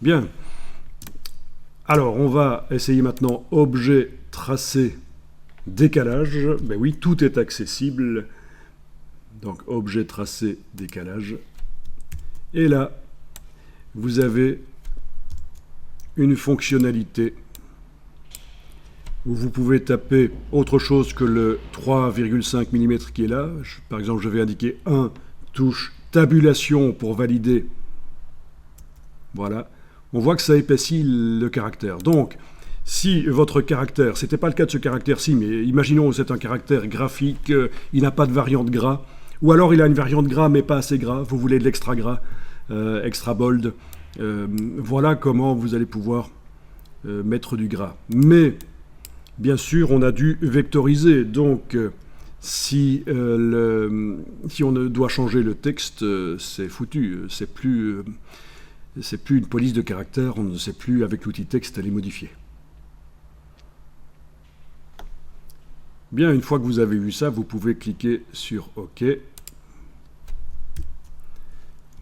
Bien. Alors, on va essayer maintenant objet, tracé, décalage. Ben oui, tout est accessible. Donc, objet, tracé, décalage. Et là, vous avez une fonctionnalité où vous pouvez taper autre chose que le 3,5 mm qui est là. Par exemple, je vais indiquer 1, touche tabulation pour valider. Voilà. On voit que ça épaissit le caractère. Donc, si votre caractère, ce n'était pas le cas de ce caractère-ci, mais imaginons que c'est un caractère graphique, il n'a pas de variante gras, ou alors il a une variante gras mais pas assez gras, vous voulez de l'extra gras, extra bold, voilà comment vous allez pouvoir mettre du gras. Mais, bien sûr, on a dû vectoriser, donc si on doit changer le texte, c'est foutu, c'est plus une police de caractère, on ne sait plus avec l'outil texte les modifier. Bien, une fois que vous avez vu ça, vous pouvez cliquer sur OK.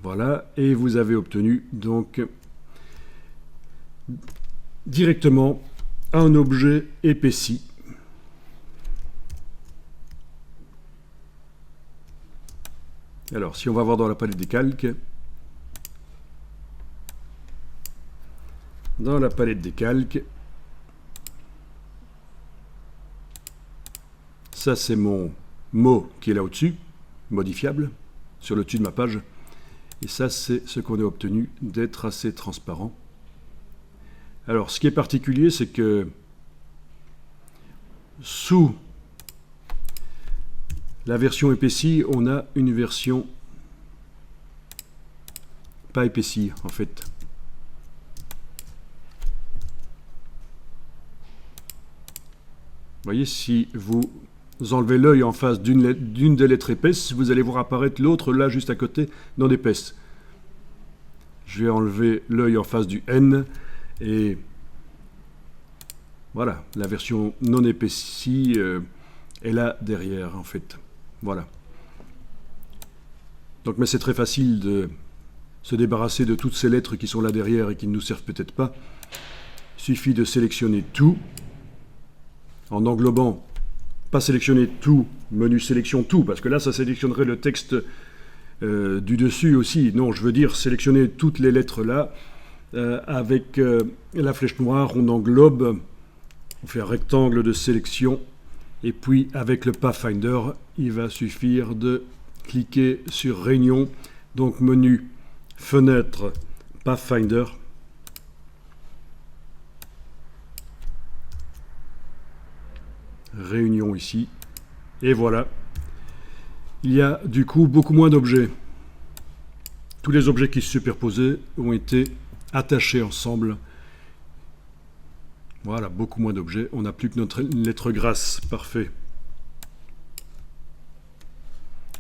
Voilà, et vous avez obtenu donc directement un objet épaissi. Alors, si on va voir dans la palette des calques, ça c'est mon mot qui est là au-dessus, modifiable, sur le dessus de ma page. Et ça c'est ce qu'on a obtenu des tracés transparents. Alors ce qui est particulier, c'est que sous la version épaissie, on a une version pas épaissie en fait. Vous voyez, si vous enlevez l'œil en face d'une des lettres épaisses, vous allez voir apparaître l'autre là juste à côté non épaisse. Je vais enlever l'œil en face du N et voilà, la version non épaissie est là derrière en fait. Voilà. Donc, mais c'est très facile de se débarrasser de toutes ces lettres qui sont là derrière et qui ne nous servent peut-être pas. Il suffit de sélectionner tout en englobant, pas sélectionner tout, menu sélection tout, parce que là ça sélectionnerait le texte du dessus aussi. Non, je veux dire sélectionner toutes les lettres là, avec la flèche noire, on englobe, on fait un rectangle de sélection, et puis avec le Pathfinder, il va suffire de cliquer sur Réunion, donc menu, fenêtre, Pathfinder, Réunion ici, et voilà. Il y a du coup beaucoup moins d'objets. Tous les objets qui se superposaient ont été attachés ensemble. Voilà, beaucoup moins d'objets. On n'a plus que notre lettre grasse. Parfait.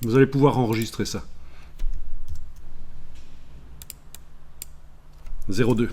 Vous allez pouvoir enregistrer ça. 02.